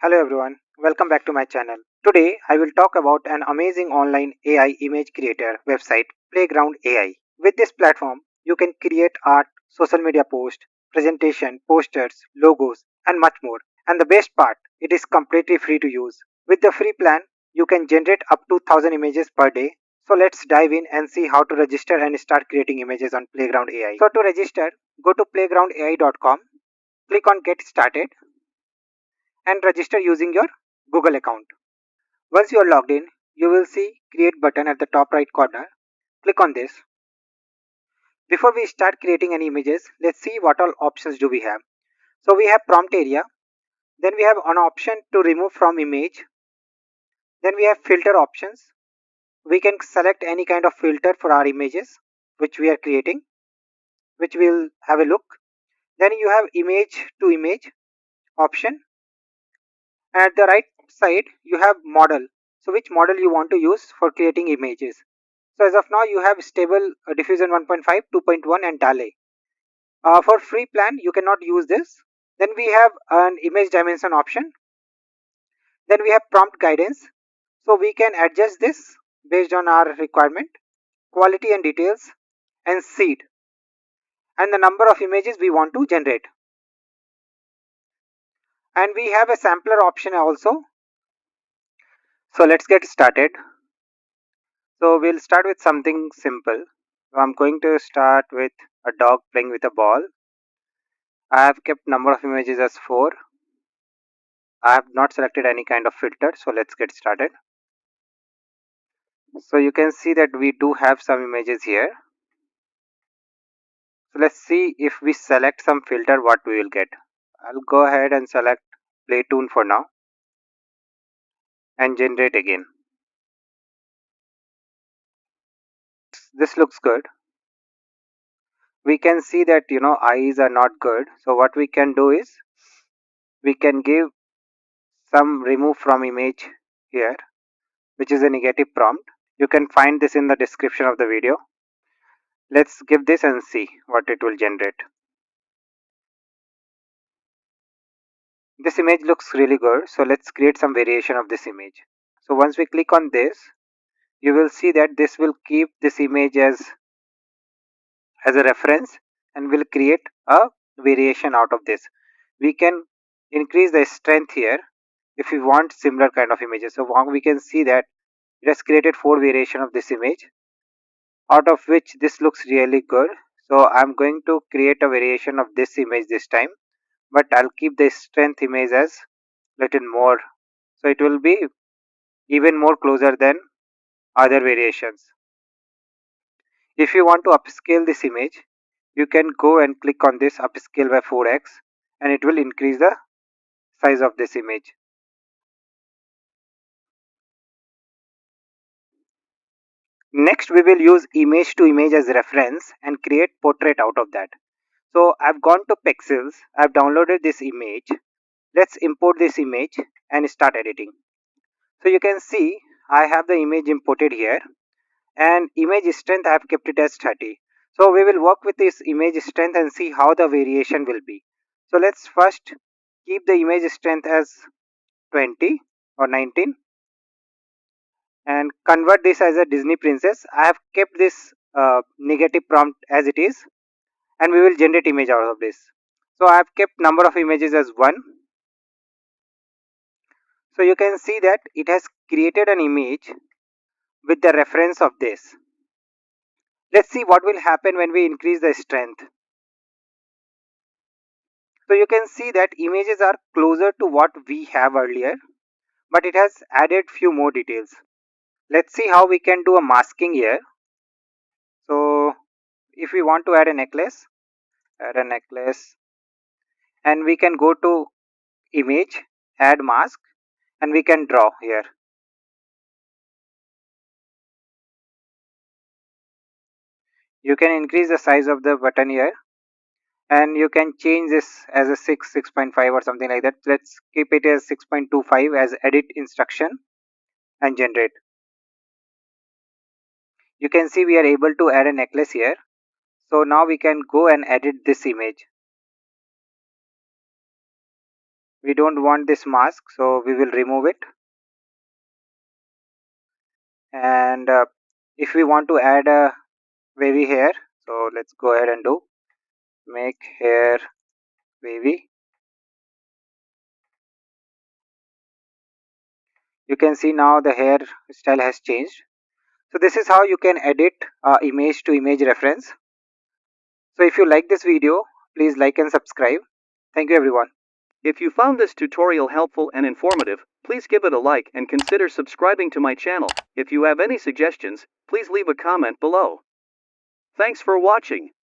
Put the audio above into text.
Hello everyone, welcome back to my channel. Today I will talk about an amazing online AI image creator website, Playground AI. With this platform, you can create art, social media posts, presentation, posters, logos, and much more. And the best part, it is completely free to use. With the free plan, you can generate up to 1000 images per day. So let's dive in and see how to register and start creating images on Playground AI. So to register, go to playgroundai.com, click on Get Started and register using your Google account. Once you are logged in, you will see Create button at the top right corner. Click on this. Before we start creating any images, let's see what all options do we have. So we have prompt area, then we have an option to remove from image, then we have filter options. We can select any kind of filter for our images which we are creating, which we'll have a look. Then you have image to image option, and at the right side you have model. So which model you want to use for creating images. So as of now you have Stable Diffusion 1.5, 2.1 and Dall-e. For free plan you cannot use this. Then we have an image dimension option. Then we have prompt guidance. So we can adjust this based on our requirement, quality and details, and seed, and the number of images we want to generate. And we have a sampler option also. So let's get started. So we'll start with something simple. So I'm going to start with a dog playing with a ball. I have kept number of images as 4. I have not selected any kind of filter, so let's get started. So you can see that we do have some images here. So let's see if we select some filter what we will get. I'll go ahead and select play tune for now and generate again. This looks good. We can see that eyes are not good, so what we can do is we can give some remove from image here, which is a negative prompt. You can find this in the description of the video. Let's give this and see what it will generate. This image looks really good, so let's create some variation of this image. So once we click on this, you will see that this will keep this image as a reference and will create a variation out of this. We can increase the strength here if we want similar kind of images. So we can see that it has created 4 variation of this image, out of which this looks really good. So I'm going to create a variation of this image this time, but I'll keep the strength image as little more, so it will be even more closer than other variations. If you want to upscale this image, you can go and click on this upscale by 4x and it will increase the size of this image. Next we will use image to image as reference and create portrait out of that. So I've gone to pixels, I've downloaded this image. Let's import this image and start editing. So you can see I have the image imported here, and image strength I have kept it as 30. So we will work with this image strength and see how the variation will be. So let's first keep the image strength as 20 or 19 and convert this as a Disney princess. I have kept this negative prompt as it is, and we will generate image out of this. So I have kept number of images as 1. So you can see that it has created an image with the reference of this. Let's see what will happen when we increase the strength. So you can see that images are closer to what we have earlier, but it has added few more details. Let's see how we can do a masking here. So if we want to add a necklace, and we can go to image, add mask, and we can draw here. You can increase the size of the button here, and you can change this as a 6.5 or something like that. Let's keep it as 6.25 as edit instruction and generate. You can see we are able to add a necklace here. So now we can go and edit this image. we don't want this mask, so we will remove it. And if we want to add a wavy hair, so let's go ahead and do make hair wavy. You can see now the hair style has changed. So this is how you can edit image to image reference. So if you like this video, please like and subscribe. Thank you everyone. If you found this tutorial helpful and informative, please give it a like and consider subscribing to my channel. If you have any suggestions, please leave a comment below. Thanks for watching.